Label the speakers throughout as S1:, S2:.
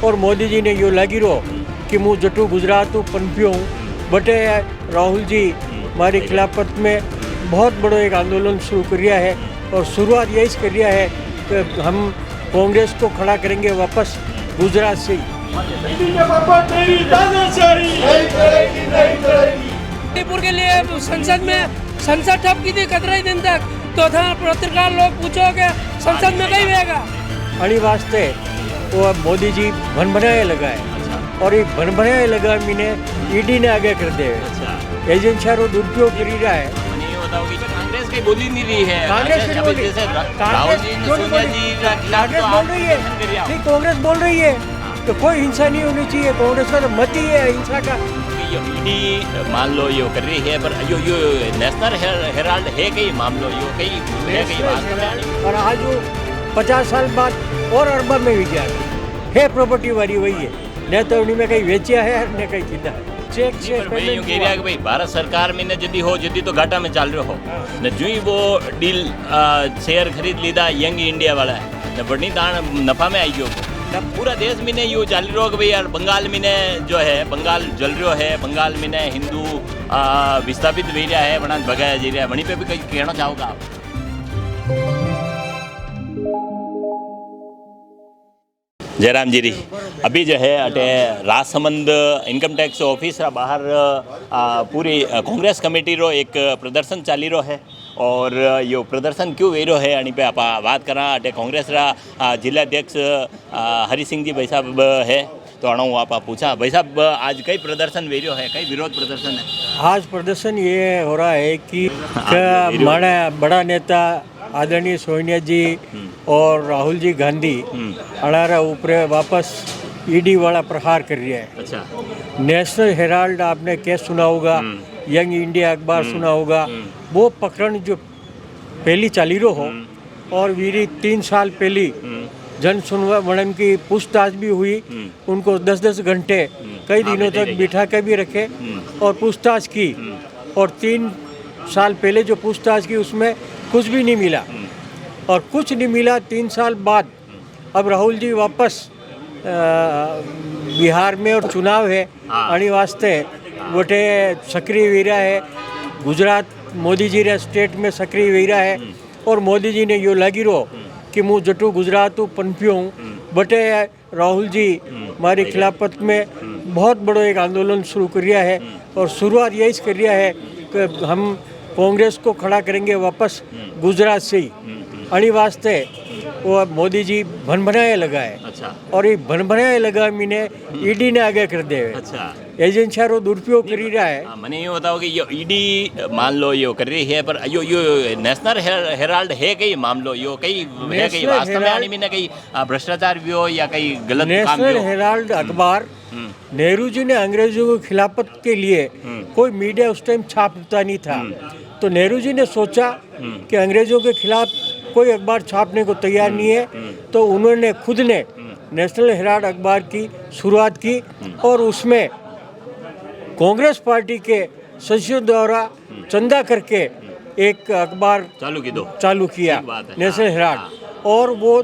S1: और मोदी जी ने यो लागी रो कि मुँह जटू गुजरात पनपियो हूँ बटे राहुल जी हमारी खिलाफत में बहुत बड़ो एक आंदोलन शुरू करिया है और शुरुआत यही करिया है कि हम कांग्रेस को खड़ा करेंगे वापस गुजरात से ही।
S2: मणिपुर के लिए संसद ठप की थी 15 दिन तक, तो था पत्रकार लोग पूछो कि संसद में कहीं रहेगा
S1: अणी वास्ते वो अब मोदी जी भनभनाए लगा है और ये भनभनाए लगा मीने ईडी ने आगे कर दे एजेंसियां रो दुरुपयोग कर रहा है।
S3: कांग्रेस की बोली नहीं रही है,
S1: कांग्रेस बोल रही है, कांग्रेस बोल रही है तो कोई हिंसा नहीं होनी चाहिए, कांग्रेस का तो मत ही है हिंसा का।
S3: ईडी मान लो यो कर रही है पर यो नेशनल हेराल्ड है कई मामलो यो कई है कई बात
S1: और आज वो 50 साल बाद और अरबा में भी गया है प्रॉपर्टी वाली वही है, न तो उन्हीं में कहीं बेचिया है न कहीं खरीदा चेक से
S3: पेमेंट कह रहा है कि भाई भारत सरकार में ने जदी तो घाटा में चल रहे हो न जुई वो डील शेयर खरीद लीदा यंग इंडिया वाला है न बड़ी दान नफा में आई गयो पूरा देश में ने यो चल रहा है कि भाई यार बंगाल में ने जो है बंगाल जल रहा है, बंगाल में ने हिंदू विस्थापित भी रहा है बना भगाया जी रहा है, वहीं पे भी कहीं कहना चाहोगा आप? जयराम जी री अभी जो है अटे राजसमंद इनकम टैक्स ऑफिस बाहर पूरी कांग्रेस कमेटी रो एक प्रदर्शन चाली रो है और यो प्रदर्शन क्यों वे रो है अनी पे आप बात करा अटे कांग्रेस रा जिलाध्यक्ष हरि सिंह जी भाई साहब है तो अणु आप पूछा भाई साहब आज कई प्रदर्शन वे रो है, कई विरोध प्रदर्शन है?
S1: आज प्रदर्शन ये हो रहा है कि हमारा बड़ा नेता आदरणीय सोनिया जी और राहुल जी गांधी अड़ारा ऊपर वापस ईडी वाला प्रहार कर रहा है।
S3: अच्छा।
S1: नेशनल हेराल्ड आपने केस सुना होगा, यंग इंडिया अखबार सुना होगा, वो पकड़न जो पहली चाली रो हो और वीरी 3 साल पहली जन सुनवाई की पूछताछ भी हुई, उनको 10-10 घंटे कई दिनों तक बिठा के भी रखे और पूछताछ की और 3 साल पहले जो पूछताछ की उसमें कुछ भी नहीं मिला और कुछ नहीं मिला 3 साल बाद अब राहुल जी वापस बिहार में और चुनाव है अणी वास्ते गोटे सक्रिय वीरा है, गुजरात मोदी जी रे स्टेट में सक्रिय वीरा है और मोदी जी ने यो लागी रो कि मुँह जटू गुजरात पनपियो हूँ बटे राहुल जी हमारी खिलाफत में बहुत बड़ो एक आंदोलन शुरू करिया है और शुरुआत यही करिया है कि हम कांग्रेस को खड़ा करेंगे वापस गुजरात से ही अणी वास्ते वो अब मोदी जी भनभनाए लगा है।
S3: अच्छा।
S1: और ये भनभनाए लगा मीने ईडी ने आगे कर दे
S3: अच्छा।
S1: एजेंसियां रो दुरुपयोग कर रहा है।
S3: मैंने ये बताओ कि यो ईडी मान लो यो कर रही है पर यो नेशनल हेराल्ड है कई मामलो यो कई है कई वास्तव में आने में ना कई भ्रष्टाचार भी हो या कई गलत काम भी हो।
S1: नेशनल हेराल्ड अखबार नेहरू जी ने अंग्रेजों की खिलाफत के लिए कोई मीडिया उस टाइम छापता नहीं था तो नेहरू जी ने सोचा कि अंग्रेजों के खिलाफ कोई अखबार छापने को तैयार नहीं है तो उन्होंने खुद ने नेशनल हेराल्ड अखबार की शुरुआत की और उसमें कांग्रेस पार्टी के सदस्यों द्वारा चंदा करके एक अखबार चालू किया नेशनल हेराल्ड और वो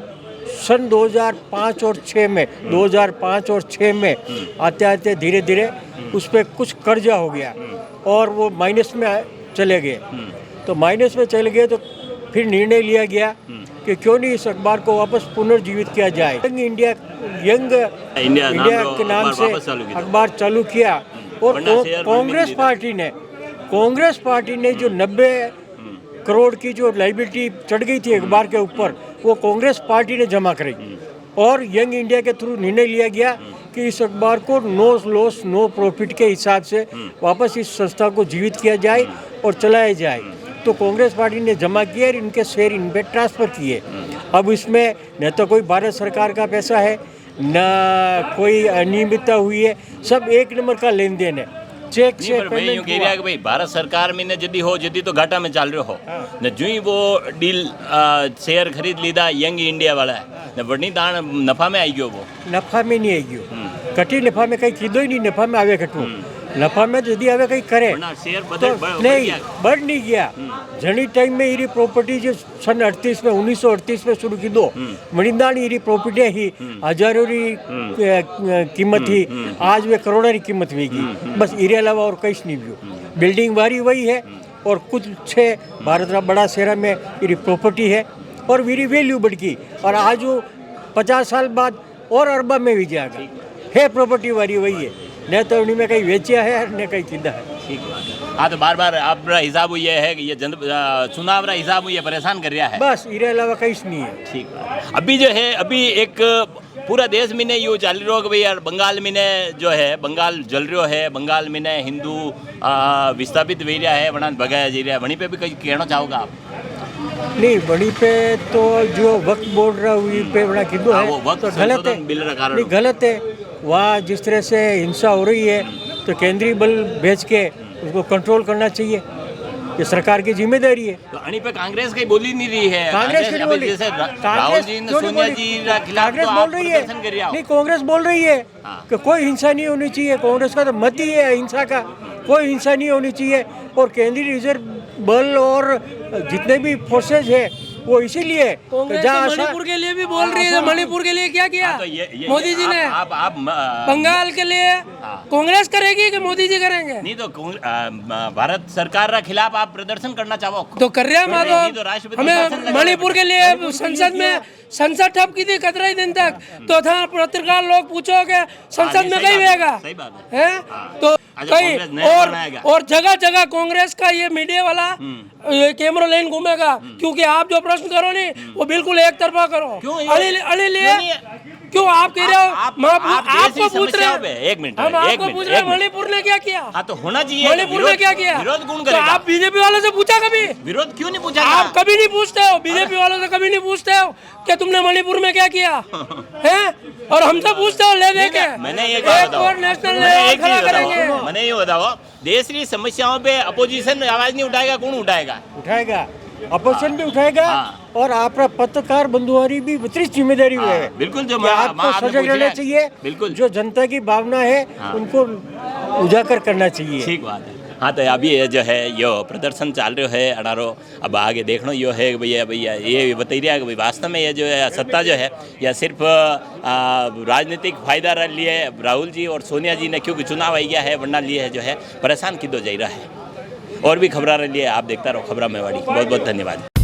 S1: सन 2005 और 6 में 2005 और 6 में आते आते धीरे धीरे उस पर कुछ कर्जा हो गया और वो माइनस में चले गए तो माइनस में चले गए तो फिर निर्णय लिया गया कि क्यों नहीं इस अखबार को वापस पुनर्जीवित किया जाए। यंग इंडिया के नाम से अखबार चालू किया और कांग्रेस पार्टी ने जो 90 करोड़ की जो लाइबिलिटी चढ़ गई थी अखबार के ऊपर वो कांग्रेस पार्टी ने जमा कराई और यंग इंडिया के थ्रू निर्णय लिया गया कि इस अखबार को नो लॉस नो प्रॉफिट के हिसाब से वापस इस संस्था को जीवित किया जाए और चलाया जाए। तो कांग्रेस पार्टी ने जमा किया और इनके शेयर इन पे ट्रांसफ़र किए। अब इसमें न तो कोई भारत सरकार का पैसा है न कोई अनियमितता हुई है, सब 1 नंबर का लेन देन है। चेक से पेमेंट
S3: कह रहा है कि भाई भारत सरकार में ने जदी तो घाटा में चल रहे हो न जुई वो डील शेयर खरीद लीदा यंग इंडिया वाला है न बड़ी दान नफा में आई गयो वो
S1: नफा में नहीं आई गयो कटी नफा में कहीं कीधो ही नहीं नफा में आवे घटू નફા મેં જદી હવે કંઈ કરે
S3: વરના શેર
S1: તો
S3: બધે બ-
S1: નહીં
S3: बढ़
S1: बढ़ नहीं गया जनी टाइम में ये प्रॉपर्टी जो सन 38 में 1938 में शुरू की दो मणिदानी ये प्रॉपर्टी ही हजारों की कीमत थी आज वे करोड़ों की कीमत हुई बस इरे अलावा और कहीं नहीं भी बिल्डिंग वारी वही है और कुछ छः भारत का बड़ा शहर में ये प्रॉपर्टी है और मेरी वैल्यू बढ़ गई और आज वो 50 साल बाद और अरबा में भी जाएगा है प्रॉपर्टी वाली वही है न तो उन्हीं में कहीं बेचा है न कहीं किदा है
S3: ठीक है हाँ तो बार बार आपका हिसाब ये है कि ये चुनाव का हिसाब ये परेशान कर रहा है
S1: बस इरे अलावा कहीं नहीं है
S3: ठीक है अभी जो है अभी एक पूरा देश में ने यूँ चल रही हो कि भाई यार बंगाल में ने जो है बंगाल जल रहा है बंगाल में ने हिंदू विस्थापित वे रहा है वहाँ भगाया जी रहा है वहीं पे भी कहीं कहना चाहोगे आप
S1: नहीं बड़ी पे तो जो वक्त बोल रहा हुई पे बड़ा किदो
S3: हाँ,
S1: है
S3: वो वक्त
S1: तो गलत है
S3: संशोधन बिल का कारण
S1: नहीं गलत है वहाँ जिस तरह से हिंसा हो रही है तो केंद्रीय बल भेज के उसको कंट्रोल करना चाहिए ये सरकार की जिम्मेदारी है
S3: तो अणी पे कांग्रेस कहीं बोली नहीं रही है
S1: कांग्रेस क्यों
S3: अभी
S1: बोली?
S3: जैसे
S1: कांग्रेस
S3: राहुल जी ने
S1: क्यों नहीं
S3: सोनिया
S1: बोली?
S3: जी के खिलाफ
S1: कांग्रेस
S3: तो
S1: बोल
S3: आप
S1: रही है
S3: प्रदर्शन कर रहे हो
S1: नहीं कांग्रेस बोल रही है
S3: हाँ।
S1: कि कोई हिंसा नहीं होनी चाहिए कांग्रेस का तो मत ही है हिंसा का कोई हिंसा नहीं होनी चाहिए और केंद्रीय रिजर्व बल और जितने भी फोर्सेज है वो इसीलिए
S2: कांग्रेस तो मणिपुर के लिए भी बोल रही है मणिपुर के लिए क्या किया
S3: हाँ, तो ये
S2: मोदी जी ने
S3: आप
S2: बंगाल के लिए कांग्रेस करेगी कि मोदी जी करेंगे
S3: नहीं तो भारत सरकार के खिलाफ आप प्रदर्शन करना चाहो
S2: तो कर रहे हैं
S3: नहीं तो
S2: माधव
S3: राष्ट्रपति
S2: हमें
S3: शासन लगा
S2: मणिपुर के लिए संसद में संसद ठप की थी 15 दिन तक तो था पत्रकार लोग पूछो कि संसद में
S3: सही
S2: कहीं
S3: बात है,
S2: रहेगा
S3: सही बात
S2: है तो
S3: अच्छा, कांग्रेस
S2: कहीं
S3: नया बनाएगा।
S2: और जगह जगह कांग्रेस का ये मीडिया वाला ये कैमरा लाइन घूमेगा क्योंकि आप जो प्रश्न करो नहीं वो बिल्कुल एक तरफा करो
S3: क्यों ये-
S2: अली लिए
S3: क्यों नहीं?
S2: क्यों आप कह रहे हो आपको
S3: देश की
S2: पूछ रहे
S3: समस्याओं पे, एक मिनट,
S2: हम
S3: एक
S2: आपको
S3: मिनट,
S2: पूछ रहे हैं
S3: एक मिनट।
S2: मणिपुर ने क्या किया
S3: हाँ तो होना चाहिए
S2: मणिपुर में
S3: विरोध-
S2: क्या किया
S3: विरोध कौन
S2: तो
S3: करेगा
S2: आप बीजेपी वालों से पूछा कभी
S3: विरोध क्यों नहीं पूछा
S2: आप कभी नहीं पूछते हो बीजेपी वालों से कभी नहीं पूछते हो कि तुमने मणिपुर में क्या किया हैं और हमसे पूछते हो ले दे के
S3: मैंने ये
S2: एक और नेशनल लेवल खड़ा करेंगे
S3: मैंने ये बताओ देश की समस्याओं पे अपोजिशन आवाज नहीं उठाएगा कौन उठाएगा
S1: उठाएगा अपोजिशन भी उठाएगा
S3: हाँ।
S1: और आपका पत्रकार बंधुआरी भी वितरित जिम्मेदारी
S3: हाँ,
S1: है
S3: बिल्कुल जो
S1: कि
S3: मैं-
S1: आपको
S3: आपने
S1: सजग
S3: पूछा
S1: रहना
S3: है।
S1: चाहिए
S3: बिल्कुल।
S1: जो जनता की भावना है
S3: हाँ।
S1: उनको उजागर करना चाहिए
S3: ठीक बात है हाँ तो अभी ये जो है यो प्रदर्शन चाल रहा है अनारो अब आगे देखना यो है कि भैया ये बता रहा है कि भाई वास्तव में ये जो है सत्ता जो है यह सिर्फ राजनीतिक फायदा लिए राहुल जी और सोनिया जी ने क्योंकि चुनाव आ गया है वरना लिए है जो है परेशान किदो जा रहा है और भी खबर लिए आप देखता रहो खबर में वाड़ी बहुत बहुत धन्यवाद।